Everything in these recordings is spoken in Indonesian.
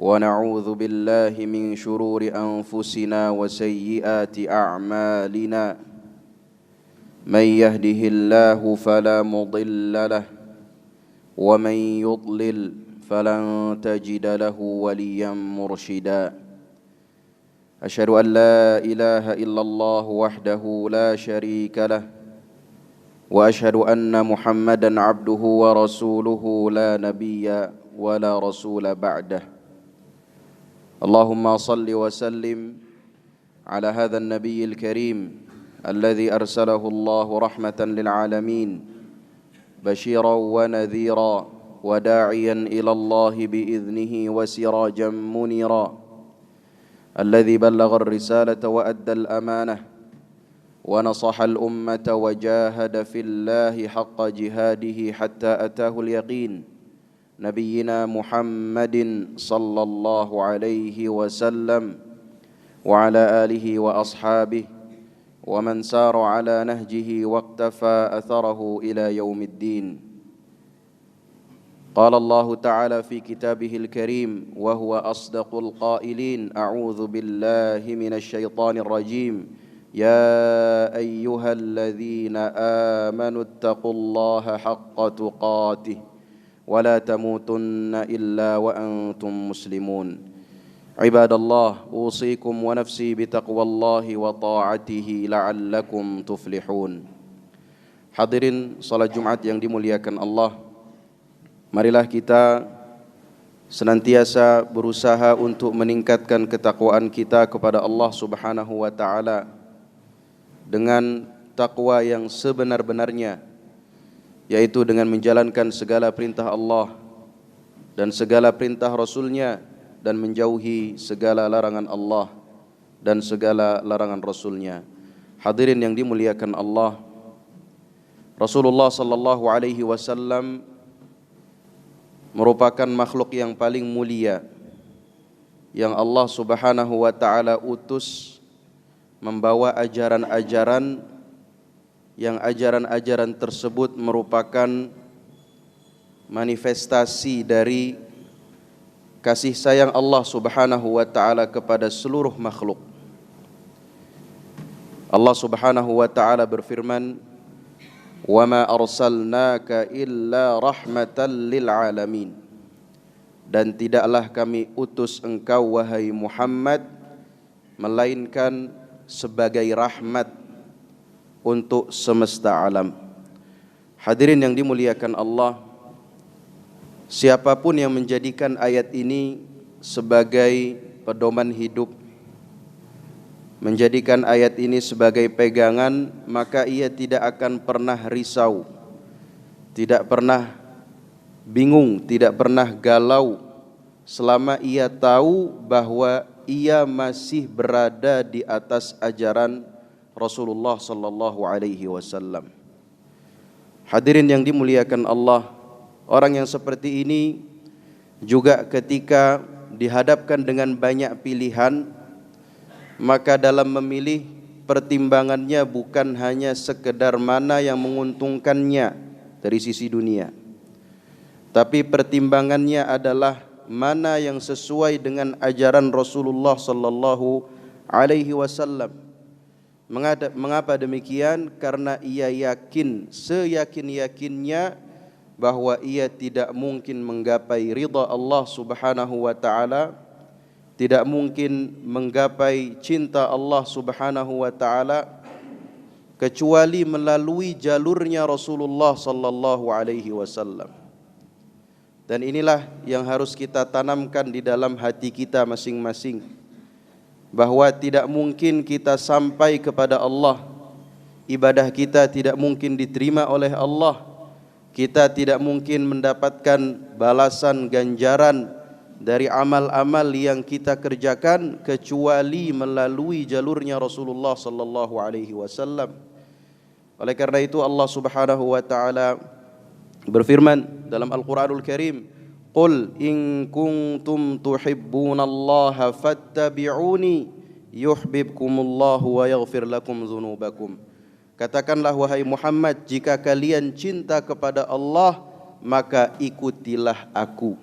ونعوذ بالله من شرور أنفسنا وسيئات أعمالنا من يهده الله فلا مضل له ومن يضلل فلن تجد له وليا مرشدا أشهد أن لا إله إلا الله وحده لا شريك له وأشهد أن محمدا عبده ورسوله لا نبي ولا رسول بعده اللهم صل وسلم على هذا النبي الكريم الذي أرسله الله رحمة للعالمين بشيرا ونذيرا وداعيا إلى الله بإذنه وسراجا منيرا الذي بلغ الرسالة وأدى الأمانة ونصح الأمة وجاهد في الله حق جهاده حتى أتاه اليقين نبينا محمد صلى الله عليه وسلم وعلى آله وأصحابه ومن سار على نهجه واقتفى أثره إلى يوم الدين قال الله تعالى في كتابه الكريم وهو أصدق القائلين أعوذ بالله من الشيطان الرجيم يا أيها الذين آمنوا اتقوا الله حق تقاته ولا تموتن إلا وأنتم مسلمون عباد الله أوصيكم ونفسي بتقوى الله وطاعته لعلكم تفلحون. Hadirin salat Jumat yang dimuliakan Allah, marilah kita senantiasa berusaha untuk meningkatkan ketakwaan kita kepada Allah Subhanahu wa taala dengan takwa yang sebenar-benarnya, yaitu dengan menjalankan segala perintah Allah dan segala perintah Rasul-Nya dan menjauhi segala larangan Allah dan segala larangan Rasul-Nya. Hadirin yang dimuliakan Allah, Rasulullah sallallahu alaihi wasallam merupakan makhluk yang paling mulia yang Allah Subhanahu wa taala utus membawa ajaran-ajaran yang ajaran-ajaran tersebut merupakan manifestasi dari kasih sayang Allah Subhanahu wa taala kepada seluruh makhluk. Allah Subhanahu wa taala berfirman, "Wa ma arsalnaka illa rahmatan lil alamin." Dan tidaklah kami utus engkau wahai Muhammad melainkan sebagai rahmat untuk semesta alam. Hadirin yang dimuliakan Allah, siapapun yang menjadikan ayat ini sebagai pedoman hidup, menjadikan ayat ini sebagai pegangan, maka ia tidak akan pernah risau, tidak pernah bingung, tidak pernah galau selama ia tahu bahwa ia masih berada di atas ajaran Rasulullah sallallahu alaihi wasallam. Hadirin yang dimuliakan Allah, orang yang seperti ini juga ketika dihadapkan dengan banyak pilihan, maka dalam memilih pertimbangannya bukan hanya sekedar mana yang menguntungkannya dari sisi dunia, tapi pertimbangannya adalah mana yang sesuai dengan ajaran Rasulullah sallallahu alaihi wasallam. Mengapa demikian? Karena ia yakin, seyakin-yakinnya bahwa ia tidak mungkin menggapai ridha Allah Subhanahu wa taala, tidak mungkin menggapai cinta Allah Subhanahu wa taala kecuali melalui jalurnya Rasulullah sallallahu alaihi wasallam. Dan inilah yang harus kita tanamkan di dalam hati kita masing-masing, bahwa tidak mungkin kita sampai kepada Allah, ibadah kita tidak mungkin diterima oleh Allah, kita tidak mungkin mendapatkan balasan ganjaran dari amal-amal yang kita kerjakan kecuali melalui jalurnya Rasulullah sallallahu alaihi wasallam. Oleh karena itu Allah Subhanahu wa taala berfirman dalam Al-Qur'anul Karim, "Qul in kuntum tuhibbunallaha fattabi'uni yuhibbukumullahu wa yaghfir lakum dzunubakum." Katakanlah wahai Muhammad, jika kalian cinta kepada Allah, maka ikutilah aku.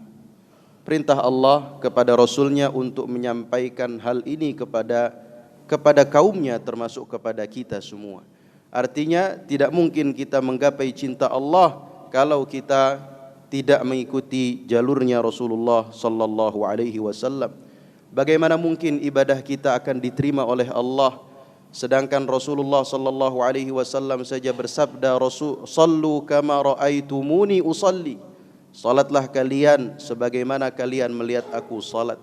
perintah Allah kepada Rasulnya untuk menyampaikan hal ini kepada kaumnya, termasuk kepada kita semua. Artinya tidak mungkin kita menggapai cinta Allah kalau kita tidak mengikuti jalurnya Rasulullah sallallahu alaihi wasallam. Bagaimana mungkin ibadah kita akan diterima oleh Allah sedangkan Rasulullah sallallahu alaihi wasallam saja bersabda, "Sallu kama raaitumuni usalli." Salatlah kalian sebagaimana kalian melihat aku salat.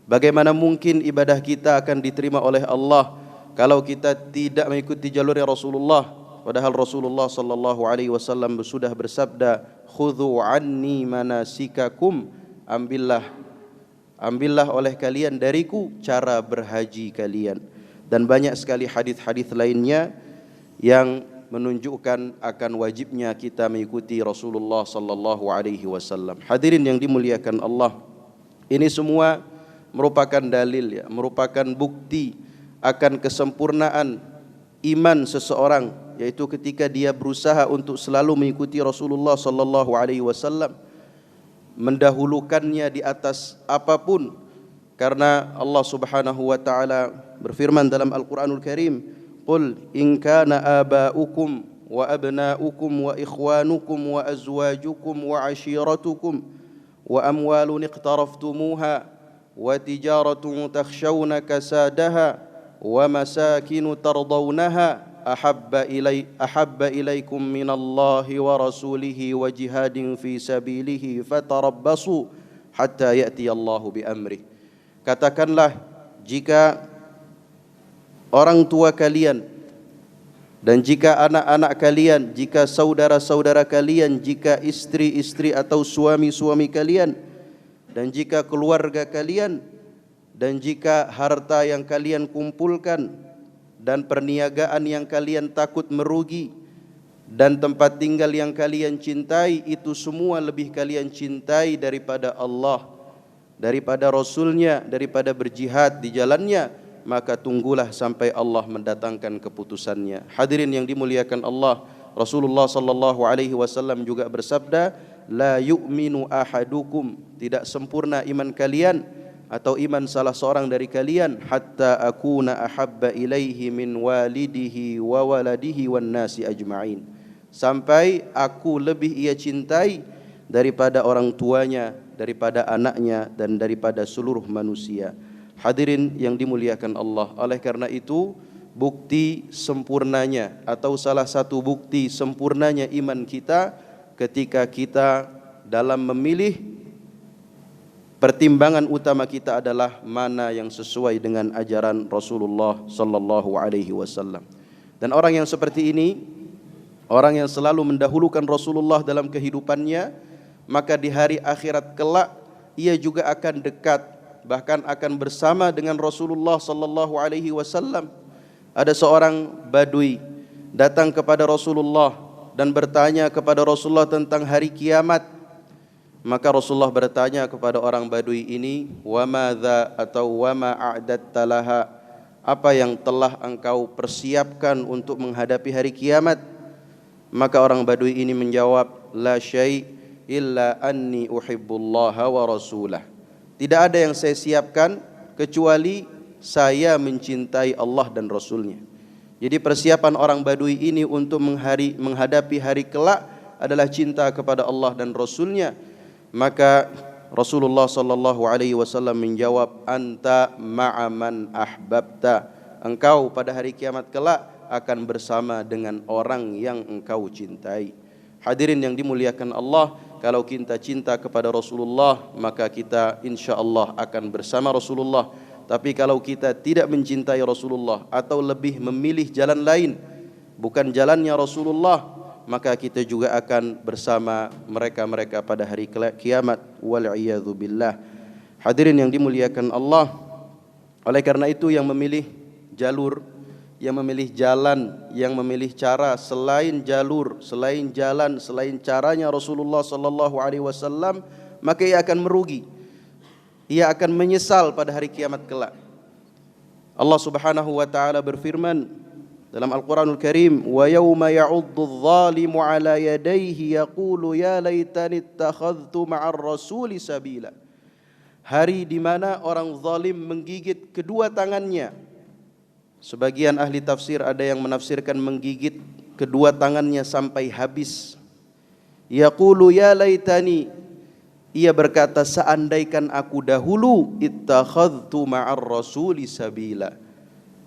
Bagaimana mungkin ibadah kita akan diterima oleh Allah kalau kita tidak mengikuti jalur Rasulullah, padahal Rasulullah sallallahu alaihi wasallam sudah bersabda, "Khudhu anni manasikakum." Ambillah oleh kalian dariku cara berhaji kalian. Dan banyak sekali hadis-hadis lainnya yang menunjukkan akan wajibnya kita mengikuti Rasulullah sallallahu alaihi wasallam. Hadirin yang dimuliakan Allah, ini semua merupakan dalil, merupakan bukti akan kesempurnaan iman seseorang, yaitu ketika dia berusaha untuk selalu mengikuti Rasulullah sallallahu alaihi wasallam, mendahulukannya di atas apapun. Karena Allah Subhanahu wa taala berfirman dalam Al-Qur'anul Karim, "Qul in kana aba'ukum wa abna'ukum wa ikhwanukum wa azwajukum wa 'ashiratukum wa amwalun iqtaraftumuha wa tijaratun takhshawna kasadaha wa masakinu tardawnaha ahabba ilaikum minallahi wa rasulihi wa jihadin fi sabilihi fatarabbasu hatta ya'tiyallahu bi amrih." Katakanlah, jika orang tua kalian dan jika anak-anak kalian, jika saudara-saudara kalian, jika istri-istri atau suami-suami kalian, dan jika keluarga kalian, dan jika harta yang kalian kumpulkan dan perniagaan yang kalian takut merugi dan tempat tinggal yang kalian cintai, itu semua lebih kalian cintai daripada Allah, daripada Rasulnya, daripada berjihad di jalannya, maka tunggulah sampai Allah mendatangkan keputusannya. Hadirin yang dimuliakan Allah, Rasulullah sallallahu alaihi wasallam juga bersabda, "La yu'minu ahadukum," tidak sempurna iman kalian atau iman salah seorang dari kalian, "hatta akuna ahabba ilaihi min walidihi wa waladihi wan nasi ajma'in." Sampai aku lebih ia cintai daripada orang tuanya, daripada anaknya, dan daripada seluruh manusia. Hadirin yang dimuliakan Allah, oleh karena itu bukti sempurnanya atau salah satu bukti sempurnanya iman kita ketika kita dalam memilih, pertimbangan utama kita adalah mana yang sesuai dengan ajaran Rasulullah sallallahu alaihi wasallam. Dan orang yang seperti ini, orang yang selalu mendahulukan Rasulullah dalam kehidupannya, maka di hari akhirat kelak ia juga akan dekat, bahkan akan bersama dengan Rasulullah sallallahu alaihi wasallam. Ada seorang badui datang kepada Rasulullah dan bertanya kepada Rasulullah tentang hari kiamat. Maka Rasulullah bertanya kepada orang badui ini, "Wa madza atau wa ma a'datta laha?" Apa yang telah engkau persiapkan untuk menghadapi hari kiamat? Maka orang badui ini menjawab, "La syai' illa anni uhibbullaha wa rasulah." Tidak ada yang saya siapkan kecuali saya mencintai Allah dan Rasulnya. Jadi persiapan orang badui ini untuk menghadapi hari kelak adalah cinta kepada Allah dan Rasulnya. Maka Rasulullah sallallahu alaihi wasallam menjawab, "Anta ma'a man ahbabta." Engkau pada hari kiamat kelak akan bersama dengan orang yang engkau cintai. Hadirin yang dimuliakan Allah, kalau kita cinta kepada Rasulullah, maka kita insya-Allah akan bersama Rasulullah. Tapi kalau kita tidak mencintai Rasulullah atau lebih memilih jalan lain bukan jalannya Rasulullah, maka kita juga akan bersama mereka-mereka pada hari kiamat, wal iyadzu billah. Hadirin yang dimuliakan Allah, oleh karena itu yang memilih jalur, yang memilih jalan, yang memilih cara selain jalur, selain jalan, selain caranya Rasulullah sallallahu alaihi wasallam, maka ia akan merugi. Ia akan menyesal pada hari kiamat kelak. Allah Subhanahu wa taala berfirman dalam Al-Qur'anul Karim, "Wa yauma ya'uddu adh-dhalimu 'ala yadayhi yaqulu ya laitani ittakhadhtu ma'ar rasuli sabila." hari di mana orang zalim menggigit kedua tangannya. Sebagian ahli tafsir ada yang menafsirkan menggigit kedua tangannya sampai habis. Yaqulu ya laitani, ia berkata, seandaikan aku dahulu ittakhadhtu ma'ar rasuli sabila,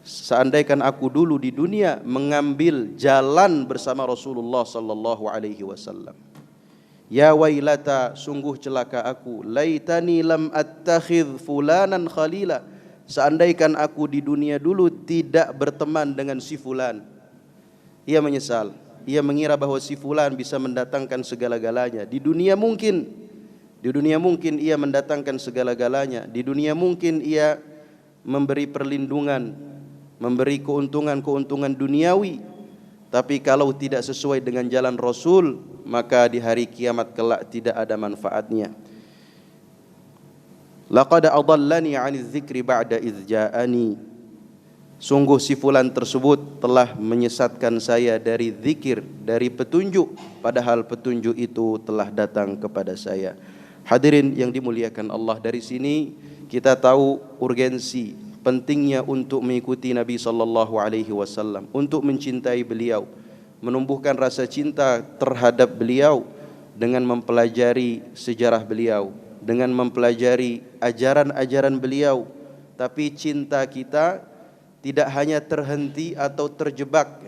seandaikan aku dulu di dunia mengambil jalan bersama Rasulullah sallallahu alaihi wasallam. Ya wailata, sungguh celaka aku, laitani lam attakhidh fulanan khalila, seandaikan aku di dunia dulu tidak berteman dengan si fulan. Ia menyesal, ia mengira bahwa si fulan bisa mendatangkan segala-galanya. Di dunia mungkin ia mendatangkan segala-galanya. Di dunia mungkin ia memberi perlindungan, memberi keuntungan-keuntungan duniawi. Tapi kalau tidak sesuai dengan jalan Rasul, maka di hari kiamat kelak tidak ada manfaatnya. Laqad adallani 'anil dzikri ba'da idz ja'ani. Sungguh si fulan tersebut telah menyesatkan saya dari zikir, dari petunjuk, padahal petunjuk itu telah datang kepada saya. Hadirin yang dimuliakan Allah, dari sini kita tahu urgensi, pentingnya untuk mengikuti Nabi sallallahu alaihi wasallam, untuk mencintai beliau, menumbuhkan rasa cinta terhadap beliau dengan mempelajari sejarah beliau, dengan mempelajari ajaran-ajaran beliau. Tapi cinta kita tidak hanya terhenti atau terjebak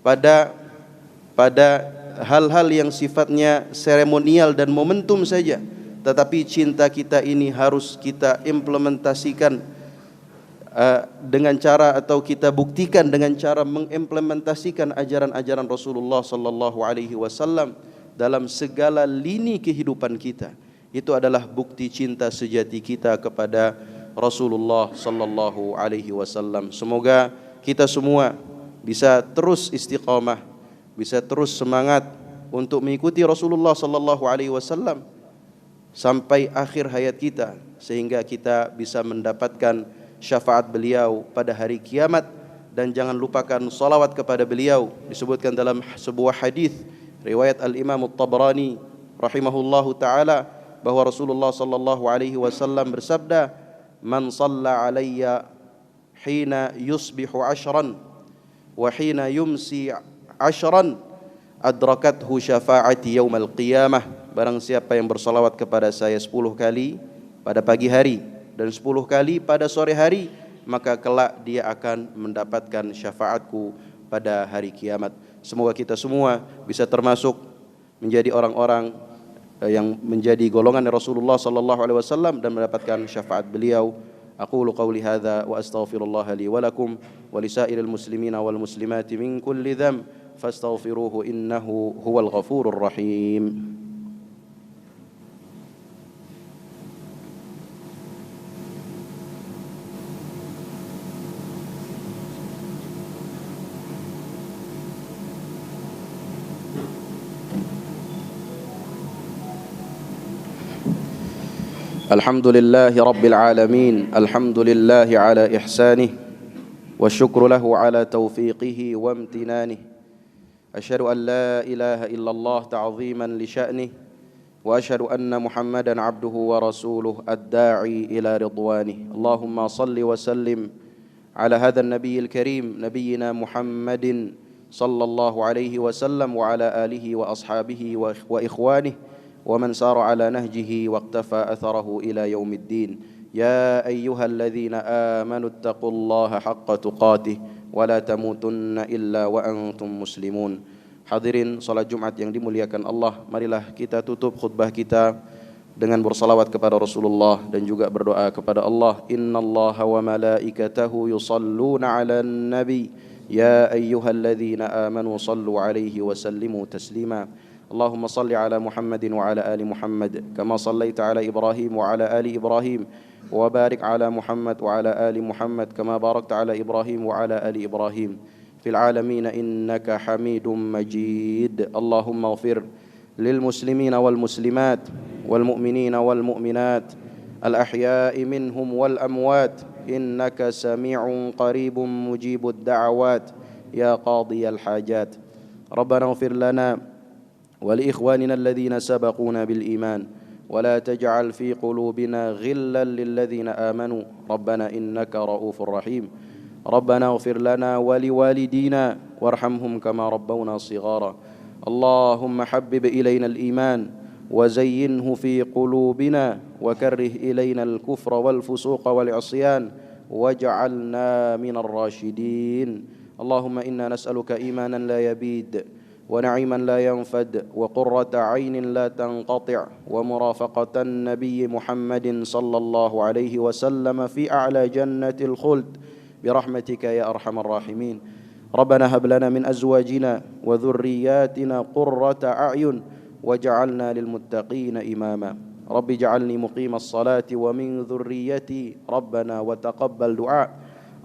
pada hal-hal yang sifatnya seremonial dan momentum saja, tetapi cinta kita ini harus kita implementasikan dengan cara, atau kita buktikan dengan cara mengimplementasikan ajaran-ajaran Rasulullah sallallahu alaihi wasallam dalam segala lini kehidupan kita. Itu adalah bukti cinta sejati kita kepada Rasulullah sallallahu alaihi wasallam. Semoga kita semua bisa terus istiqamah, bisa terus semangat untuk mengikuti Rasulullah sallallahu alaihi wasallam sampai akhir hayat kita, sehingga kita bisa mendapatkan syafaat beliau pada hari kiamat. Dan jangan lupakan salawat kepada beliau. Disebutkan dalam sebuah hadis riwayat Al-Imam At-Tabrani rahimahullahu taala bahwa Rasulullah sallallahu alaihi wasallam bersabda, "Man shalla alayya hina yusbihu 'ashran wa hina yumsi 'ashran adrakathu syafa'ati yaumal qiyamah." Barang siapa yang bersalawat kepada saya 10 kali pada pagi hari dan 10 kali pada sore hari, maka kelak dia akan mendapatkan syafaatku pada hari kiamat. Semoga kita semua bisa termasuk menjadi orang-orang yang menjadi golongan Rasulullah sallallahu alaihi wasallam dan mendapatkan syafaat beliau. Aqulu qawli hadza wa astaghfirullah li wa lakum wa lisairil muslimina wal muslimati min kulli dhanb fastaghfiruhu innahu huwal ghafurur rahim. الحمد لله رب العالمين، الحمد لله على إحسانه والشكر له على توفيقه وامتنانه. أشهد أن لا إله إلا الله تعظيما لشأنه، وأشهد أن محمدا عبده ورسوله الداعي إلى رضوانه. اللهم صل وسلم على هذا النبي الكريم نبينا محمد صلى الله عليه وسلم وعلى آله وأصحابه وإخوانه ومن سار على نهجه واقتفى أثره إلى يوم الدين. يا أيها الذين آمنوا اتقوا الله حق تقاته ولا تموتن إلا وأنتم مسلمون. Hadirin salat Jumat yang dimuliakan Allah, marilah kita tutup khutbah kita dengan bersalawat kepada Rasulullah dan juga berdoa kepada Allah. Innallaha wa malaikatahu yusalluna 'alan nabi ya ayyuhalladzina amanu sallu 'alaihi wa sallimu taslima. اللهم صل على محمد وعلى آل محمد كما صليت على إبراهيم وعلى آل إبراهيم وبارك على محمد وعلى آل محمد كما باركت على إبراهيم وعلى آل إبراهيم في العالمين إنك حميد مجيد. اللهم اغفر للمسلمين والمسلمات والمؤمنين والمؤمنات الأحياء منهم والأموات إنك سميع قريب مجيب الدعوات يا قاضي الحاجات. ربنا اغفر لنا ولإخواننا الذين سبقونا بالإيمان ولا تجعل في قلوبنا غلا للذين آمنوا ربنا إنك رؤوف رحيم ربنا اغفر لنا ولوالدينا وارحمهم كما ربونا صغارا اللهم حبب إلينا الإيمان وزينه في قلوبنا وكره إلينا الكفر والفسوق والعصيان واجعلنا من الراشدين اللهم إنا نسألك إيمانا لا يبيد ونعيما لا ينفد وقرة عين لا تنقطع ومرافقة النبي محمد صلى الله عليه وسلم في أعلى جنة الخلد برحمتك يا أرحم الراحمين ربنا هب لنا من أزواجنا وذرياتنا قرة أعين واجعلنا للمتقين إماما رب اجعلني مقيم الصلاة ومن ذريتي ربنا وتقبل دعاء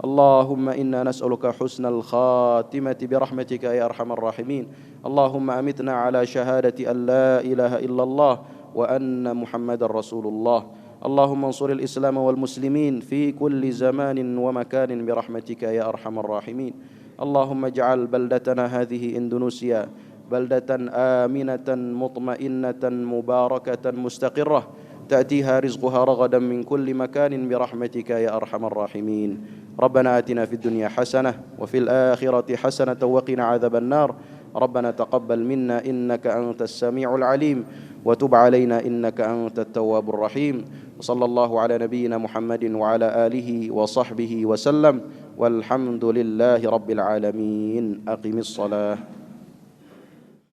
اللهم إنا نسألك حسن الخاتمة برحمتك يا أرحم الراحمين اللهم أمتنا على شهادة أن لا إله إلا الله وأن محمد رسول الله اللهم انصر الإسلام والمسلمين في كل زمان ومكان برحمتك يا أرحم الراحمين اللهم اجعل بلدتنا هذه إندونيسيا بلدة آمنة مطمئنة مباركة مستقرة تأتيها رزقها رغدا من كل مكان برحمتك يا أرحم الراحمين ربنا آتنا في الدنيا حسنة وفي الآخرة حسنة وقنا عذاب النار ربنا تقبل منا إنك أنت السميع العليم وتب علينا إنك أنت التواب الرحيم وصلى الله على نبينا محمد وعلى آله وصحبه وسلم والحمد لله رب العالمين أقم الصلاة